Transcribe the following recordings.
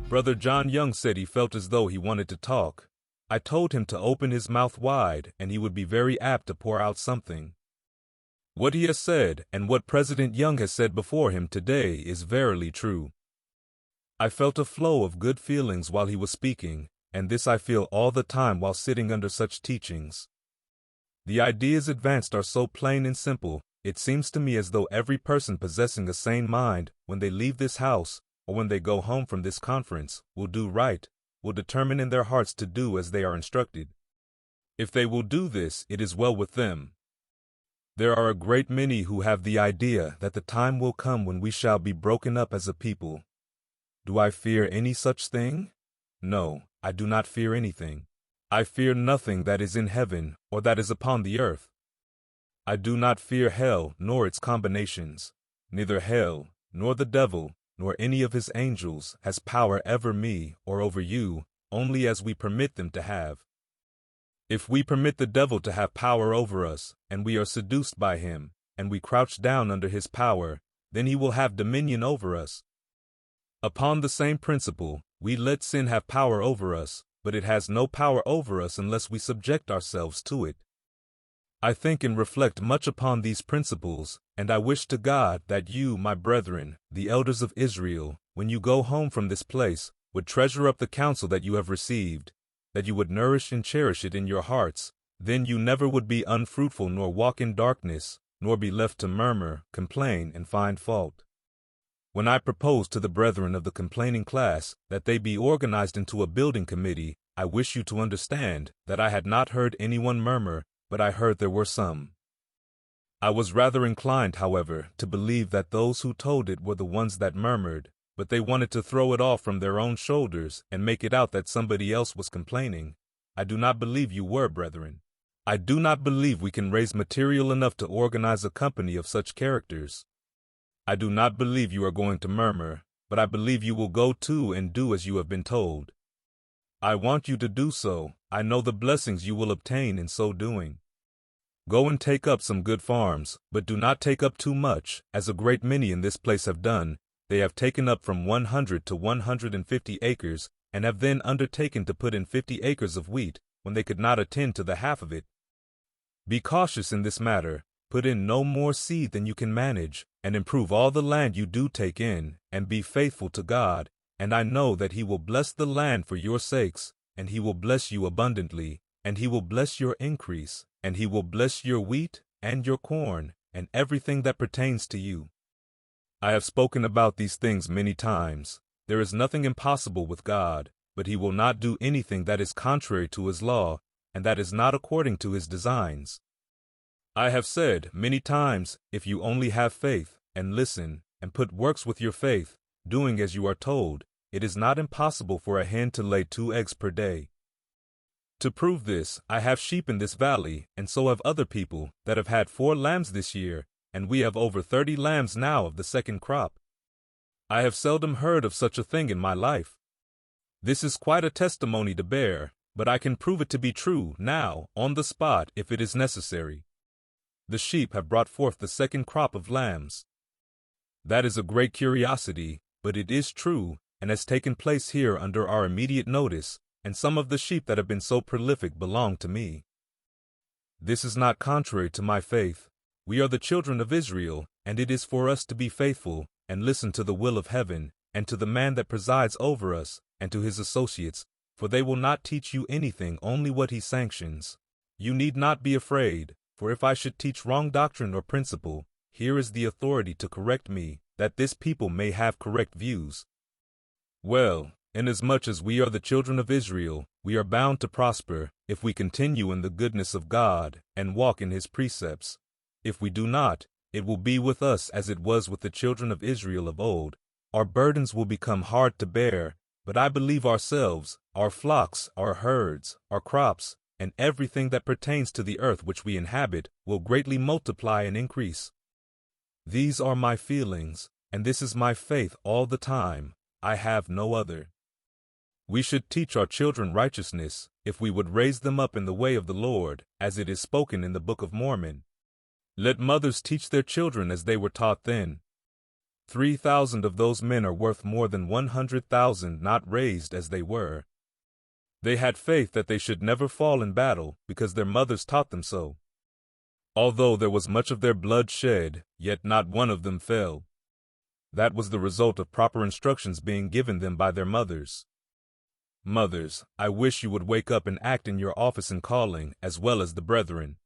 Brother John Young said he felt as though he wanted to talk. I told him to open his mouth wide and he would be very apt to pour out something. What he has said and what President Young has said before him today is verily true. I felt a flow of good feelings while he was speaking, and this I feel all the time while sitting under such teachings. The ideas advanced are so plain and simple, it seems to me as though every person possessing a sane mind, when they leave this house, or when they go home from this conference, will do right, will determine in their hearts to do as they are instructed. If they will do this, it is well with them. There are a great many who have the idea that the time will come when we shall be broken up as a people. Do I fear any such thing? No, I do not fear anything. I fear nothing that is in heaven or that is upon the earth. I do not fear hell nor its combinations. Neither hell, nor the devil, nor any of his angels has power over me or over you, only as we permit them to have. If we permit the devil to have power over us, and we are seduced by him, and we crouch down under his power, then he will have dominion over us. Upon the same principle, we let sin have power over us, but it has no power over us unless we subject ourselves to it. I think and reflect much upon these principles, and I wish to God that you, my brethren, the elders of Israel, when you go home from this place, would treasure up the counsel that you have received, that you would nourish and cherish it in your hearts. Then you never would be unfruitful nor walk in darkness, nor be left to murmur, complain, and find fault. When I proposed to the brethren of the complaining class that they be organized into a building committee, I wish you to understand that I had not heard anyone murmur, but I heard there were some. I was rather inclined, however, to believe that those who told it were the ones that murmured, but they wanted to throw it off from their own shoulders and make it out that somebody else was complaining. I do not believe you were, brethren. I do not believe we can raise material enough to organize a company of such characters. I do not believe you are going to murmur, but I believe you will go to and do as you have been told. I want you to do so. I know the blessings you will obtain in so doing. Go and take up some good farms, but do not take up too much, as a great many in this place have done. They have taken up from 100 to 150 acres, and have then undertaken to put in 50 acres of wheat, when they could not attend to the half of it. Be cautious in this matter. Put in no more seed than you can manage, and improve all the land you do take in, and be faithful to God, and I know that He will bless the land for your sakes, and He will bless you abundantly, and He will bless your increase, and He will bless your wheat and your corn, and everything that pertains to you. I have spoken about these things many times. There is nothing impossible with God, but He will not do anything that is contrary to His law, and that is not according to His designs. I have said many times, if you only have faith, and listen, and put works with your faith, doing as you are told, it is not impossible for a hen to lay 2 eggs per day. To prove this, I have sheep in this valley, and so have other people, that have had 4 lambs this year, and we have over 30 lambs now of the second crop. I have seldom heard of such a thing in my life. This is quite a testimony to bear, but I can prove it to be true now, on the spot, if it is necessary. The sheep have brought forth the second crop of lambs. That is a great curiosity, but it is true, and has taken place here under our immediate notice, and some of the sheep that have been so prolific belong to me. This is not contrary to my faith. We are the children of Israel, and it is for us to be faithful, and listen to the will of heaven, and to the man that presides over us, and to his associates, for they will not teach you anything, only what he sanctions. You need not be afraid. For if I should teach wrong doctrine or principle, here is the authority to correct me, that this people may have correct views. Well, inasmuch as we are the children of Israel, we are bound to prosper, if we continue in the goodness of God, and walk in His precepts. If we do not, it will be with us as it was with the children of Israel of old. Our burdens will become hard to bear, but I believe ourselves, our flocks, our herds, our crops, and everything that pertains to the earth which we inhabit, will greatly multiply and increase. These are my feelings, and this is my faith all the time. I have no other. We should teach our children righteousness, if we would raise them up in the way of the Lord, as it is spoken in the Book of Mormon. Let mothers teach their children as they were taught then. 3,000 of those men are worth more than 100,000 not raised as they were. They had faith that they should never fall in battle because their mothers taught them so. Although there was much of their blood shed, yet not one of them fell. That was the result of proper instructions being given them by their mothers. Mothers, I wish you would wake up and act in your office and calling as well as the brethren.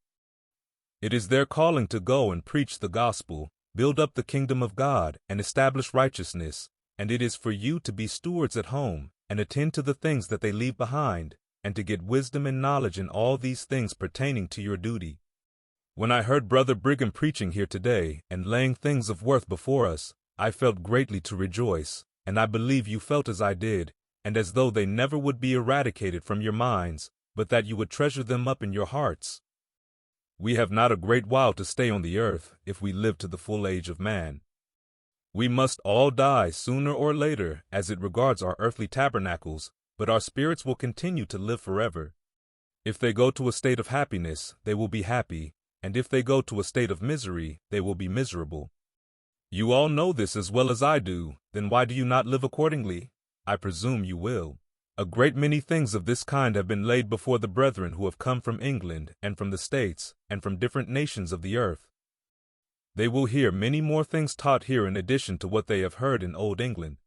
It is their calling to go and preach the gospel, build up the kingdom of God, and establish righteousness, and it is for you to be stewards at home, and attend to the things that they leave behind, and to get wisdom and knowledge in all these things pertaining to your duty. When I heard Brother Brigham preaching here today, and laying things of worth before us, I felt greatly to rejoice, and I believe you felt as I did, and as though they never would be eradicated from your minds, but that you would treasure them up in your hearts. We have not a great while to stay on the earth, if we live to the full age of man. We must all die sooner or later, as it regards our earthly tabernacles, but our spirits will continue to live forever. If they go to a state of happiness, they will be happy, and if they go to a state of misery, they will be miserable. You all know this as well as I do, then why do you not live accordingly? I presume you will. A great many things of this kind have been laid before the brethren who have come from England, and from the States, and from different nations of the earth. They will hear many more things taught here in addition to what they have heard in Old England.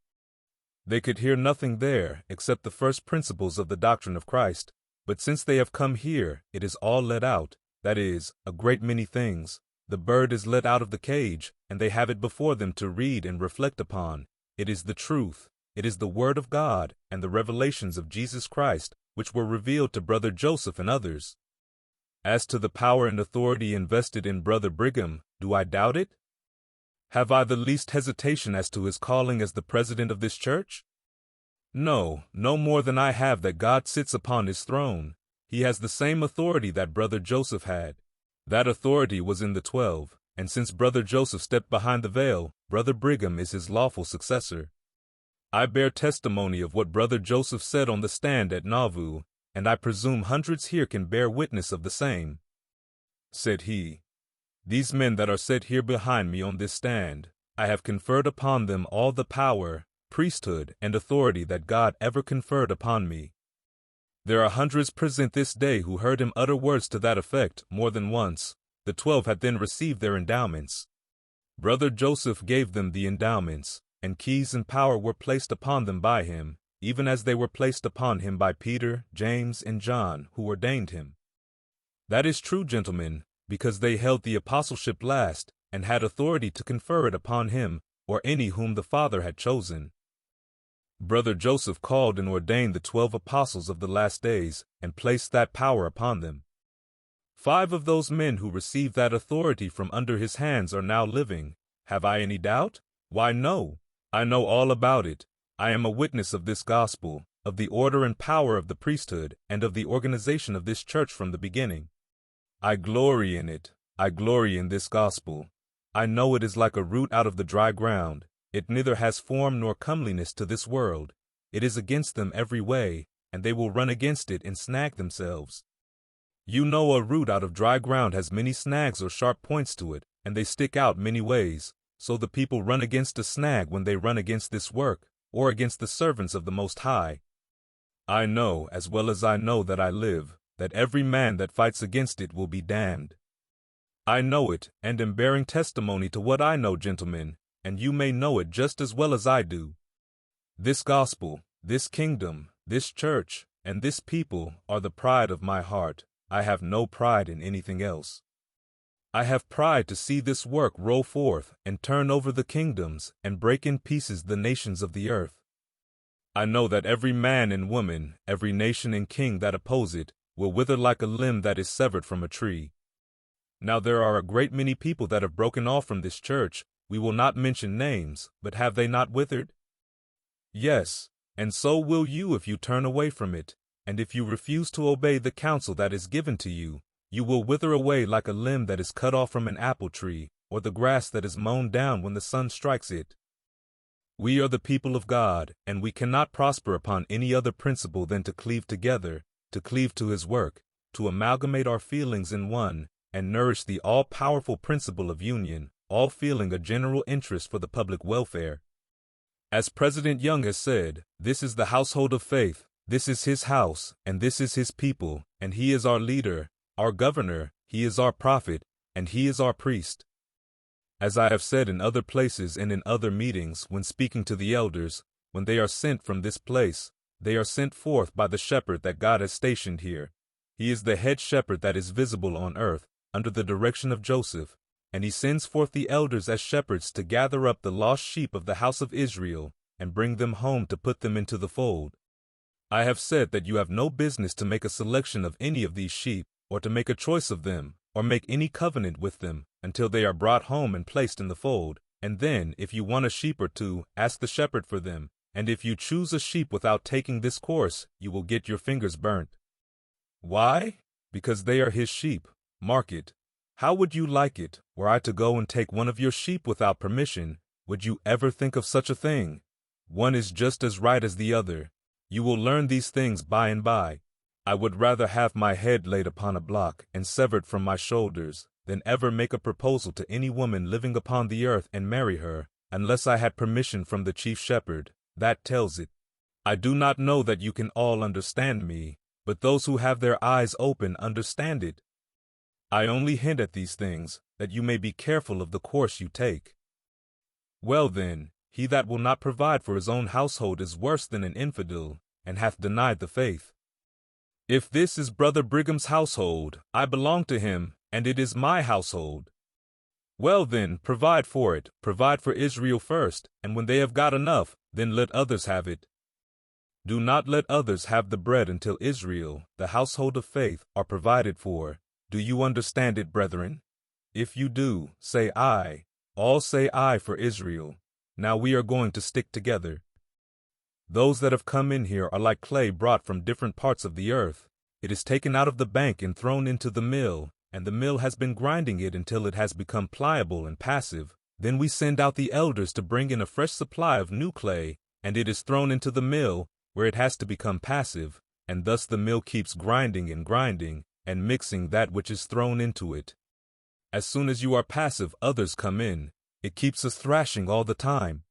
They could hear nothing there except the first principles of the doctrine of Christ, but since they have come here, it is all let out, that is, a great many things. The bird is let out of the cage, and they have it before them to read and reflect upon. It is the truth. It is the Word of God and the revelations of Jesus Christ, which were revealed to Brother Joseph and others. As to the power and authority invested in Brother Brigham, do I doubt it? Have I the least hesitation as to his calling as the president of this church? No, no more than I have that God sits upon his throne. He has the same authority that Brother Joseph had. That authority was in the 12, and since Brother Joseph stepped behind the veil, Brother Brigham is his lawful successor. I bear testimony of what Brother Joseph said on the stand at Nauvoo, and I presume hundreds here can bear witness of the same. Said he, "These men that are set here behind me on this stand, I have conferred upon them all the power, priesthood, and authority that God ever conferred upon me." There are hundreds present this day who heard him utter words to that effect more than once. The 12 had then received their endowments. Brother Joseph gave them the endowments, and keys and power were placed upon them by him, even as they were placed upon him by Peter, James, and John, who ordained him. That is true, gentlemen, because they held the apostleship last, and had authority to confer it upon him, or any whom the Father had chosen. Brother Joseph called and ordained the 12 apostles of the last days, and placed that power upon them. 5 of those men who received that authority from under his hands are now living. Have I any doubt? Why, no. I know all about it. I am a witness of this gospel, of the order and power of the priesthood, and of the organization of this church from the beginning. I glory in it. I glory in this gospel. I know it is like a root out of the dry ground. It neither has form nor comeliness to this world. It is against them every way, and they will run against it and snag themselves. You know a root out of dry ground has many snags or sharp points to it, and they stick out many ways. So the people run against a snag when they run against this work, or against the servants of the Most High. I know, as well as I know that I live, that every man that fights against it will be damned. I know it, and am bearing testimony to what I know, gentlemen, and you may know it just as well as I do. This gospel, this kingdom, this church, and this people are the pride of my heart. I have no pride in anything else. I have pride to see this work roll forth and turn over the kingdoms and break in pieces the nations of the earth. I know that every man and woman, every nation and king that oppose it, will wither like a limb that is severed from a tree. Now there are a great many people that have broken off from this church. We will not mention names, but have they not withered? Yes, and so will you if you turn away from it, and if you refuse to obey the counsel that is given to you. You will wither away like a limb that is cut off from an apple tree, or the grass that is mown down when the sun strikes it. We are the people of God, and we cannot prosper upon any other principle than to cleave together, to cleave to his work, to amalgamate our feelings in one, and nourish the all-powerful principle of union, all feeling a general interest for the public welfare. As President Young has said, this is the household of faith, this is his house, and this is his people, and he is our leader, our governor, he is our prophet, and he is our priest. As I have said in other places and in other meetings when speaking to the elders, when they are sent from this place, they are sent forth by the shepherd that God has stationed here. He is the head shepherd that is visible on earth, under the direction of Joseph, and he sends forth the elders as shepherds to gather up the lost sheep of the house of Israel and bring them home to put them into the fold. I have said that you have no business to make a selection of any of these sheep, or to make a choice of them, or make any covenant with them, until they are brought home and placed in the fold, and then, if you want a sheep or two, ask the shepherd for them, and if you choose a sheep without taking this course, you will get your fingers burnt. Why? Because they are his sheep. Mark it. How would you like it, were I to go and take one of your sheep without permission? Would you ever think of such a thing? One is just as right as the other. You will learn these things by and by. I would rather have my head laid upon a block and severed from my shoulders than ever make a proposal to any woman living upon the earth and marry her, unless I had permission from the chief shepherd. That tells it. I do not know that you can all understand me, but those who have their eyes open understand it. I only hint at these things, that you may be careful of the course you take. Well then, he that will not provide for his own household is worse than an infidel, and hath denied the faith. If this is Brother Brigham's household, I belong to him, and it is my household. Well then, provide for it, provide for Israel first, and when they have got enough, then let others have it. Do not let others have the bread until Israel, the household of faith, are provided for. Do you understand it, brethren? If you do, say aye. All say aye for Israel. Now we are going to stick together. Those that have come in here are like clay brought from different parts of the earth. It is taken out of the bank and thrown into the mill, and the mill has been grinding it until it has become pliable and passive. Then we send out the elders to bring in a fresh supply of new clay, and it is thrown into the mill, where it has to become passive, and thus the mill keeps grinding and mixing that which is thrown into it. As soon as you are passive, others come in. It keeps us thrashing all the time.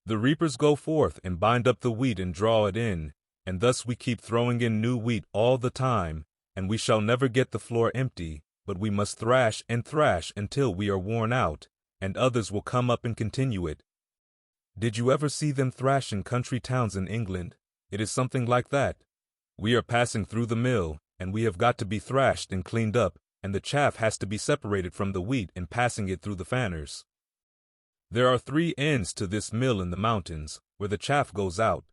The reapers go forth and bind up the wheat and draw it in, and thus we keep throwing in new wheat all the time, and we shall never get the floor empty, but we must thrash and thrash until we are worn out, and others will come up and continue it. Did you ever see them thrash in country towns in England? It is something like that. We are passing through the mill, and we have got to be thrashed and cleaned up, and the chaff has to be separated from the wheat and passing it through the fanners. There are 3 ends to this mill in the mountains, where the chaff goes out.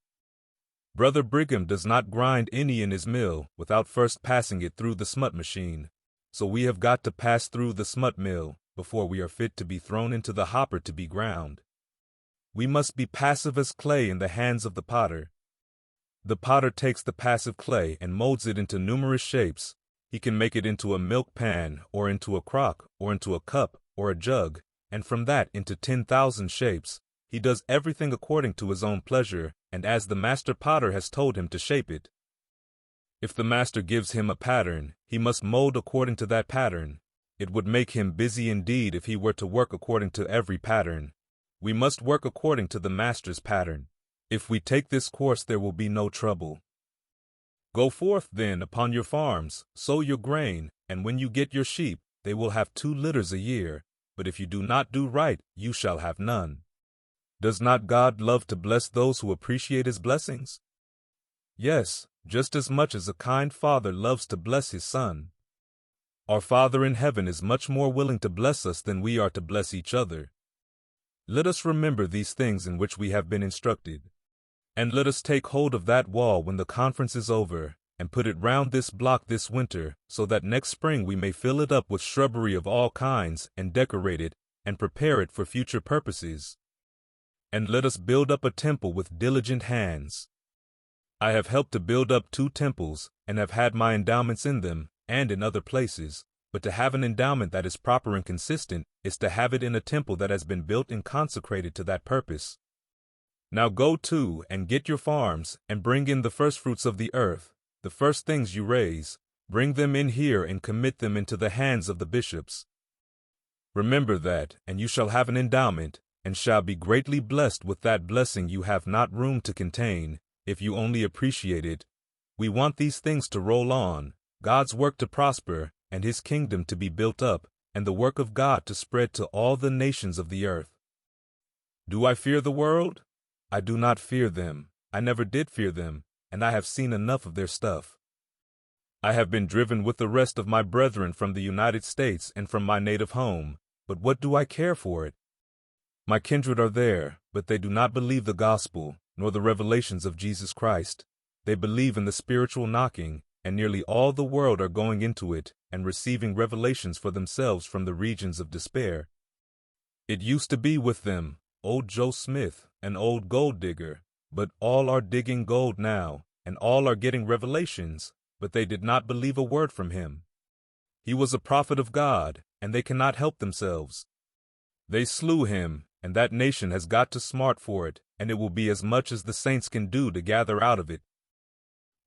Brother Brigham does not grind any in his mill without first passing it through the smut machine, so we have got to pass through the smut mill before we are fit to be thrown into the hopper to be ground. We must be passive as clay in the hands of the potter. The potter takes the passive clay and molds it into numerous shapes. He can make it into a milk pan, or into a crock, or into a cup, or a jug, and from that into 10,000 shapes. He does everything according to his own pleasure, and as the master potter has told him to shape it. If the master gives him a pattern, he must mold according to that pattern. It would make him busy indeed if he were to work according to every pattern. We must work according to the master's pattern. If we take this course, there will be no trouble. Go forth, then, upon your farms, sow your grain, and when you get your sheep, they will have 2 litters a year. But if you do not do right, you shall have none. Does not God love to bless those who appreciate his blessings? Yes, just as much as a kind father loves to bless his son. Our Father in heaven is much more willing to bless us than we are to bless each other. Let us remember these things in which we have been instructed. And let us take hold of that wall when the conference is over, and put it round this block this winter, so that next spring we may fill it up with shrubbery of all kinds, and decorate it, and prepare it for future purposes. And let us build up a temple with diligent hands. I have helped to build up 2 temples, and have had my endowments in them, and in other places, but to have an endowment that is proper and consistent is to have it in a temple that has been built and consecrated to that purpose. Now go to and get your farms, and bring in the firstfruits of the earth, the first things you raise. Bring them in here and commit them into the hands of the bishops. Remember that, and you shall have an endowment, and shall be greatly blessed with that blessing you have not room to contain, if you only appreciate it. We want these things to roll on, God's work to prosper, and His kingdom to be built up, and the work of God to spread to all the nations of the earth. Do I fear the world? I do not fear them. I never did fear them, and I have seen enough of their stuff. I have been driven with the rest of my brethren from the United States and from my native home, but what do I care for it? My kindred are there, but they do not believe the gospel, nor the revelations of Jesus Christ. They believe in the spiritual knocking, and nearly all the world are going into it and receiving revelations for themselves from the regions of despair. It used to be with them, old Joe Smith, an old gold digger, but all are digging gold now, and all are getting revelations, but they did not believe a word from him. He was a prophet of God, and they cannot help themselves. They slew him, and that nation has got to smart for it, and it will be as much as the saints can do to gather out of it.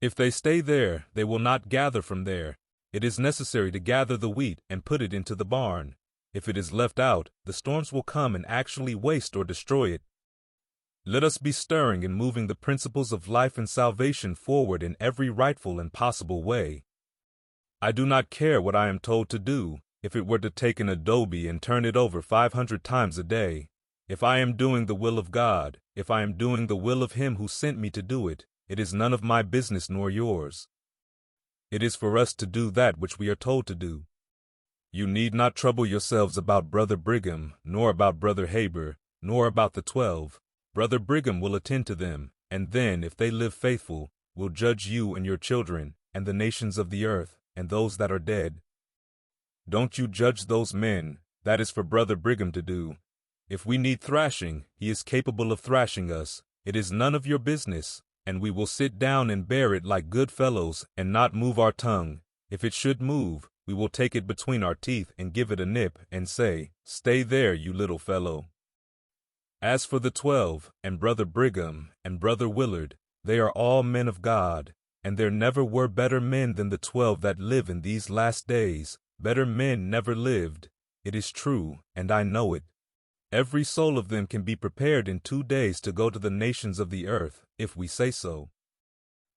If they stay there, they will not gather from there. It is necessary to gather the wheat and put it into the barn. If it is left out, the storms will come and actually waste or destroy it. Let us be stirring and moving the principles of life and salvation forward in every rightful and possible way. I do not care what I am told to do, if it were to take an adobe and turn it over 500 times a day. If I am doing the will of God, if I am doing the will of Him who sent me to do it, it is none of my business nor yours. It is for us to do that which we are told to do. You need not trouble yourselves about Brother Brigham, nor about Brother Heber, nor about the 12. Brother Brigham will attend to them, and then, if they live faithful, will judge you and your children, and the nations of the earth, and those that are dead. Don't you judge those men, that is for Brother Brigham to do. If we need thrashing, he is capable of thrashing us. It is none of your business, and we will sit down and bear it like good fellows, and not move our tongue. If it should move, we will take it between our teeth and give it a nip, and say, "Stay there, you little fellow." As for the 12, and Brother Brigham, and Brother Willard, they are all men of God, and there never were better men than the 12 that live in these last days. Better men never lived. It is true, and I know it. Every soul of them can be prepared in 2 days to go to the nations of the earth, if we say so.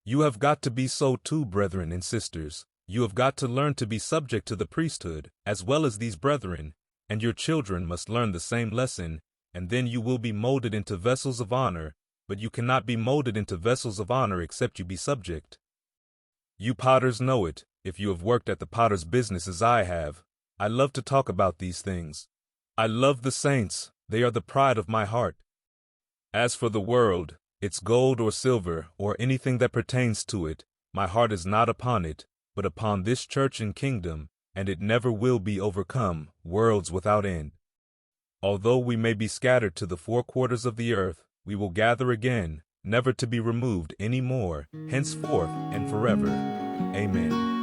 You have got to be so too, brethren and sisters. You have got to learn to be subject to the priesthood, as well as these brethren, and your children must learn the same lesson, and then you will be molded into vessels of honor, but you cannot be molded into vessels of honor except you be subject. You potters know it, if you have worked at the potter's business as I have. I love to talk about these things. I love the saints, they are the pride of my heart. As for the world, its gold or silver, or anything that pertains to it, my heart is not upon it, but upon this church and kingdom, and it never will be overcome, worlds without end. Although we may be scattered to the 4 quarters of the earth, we will gather again, never to be removed any more, henceforth and forever. Amen.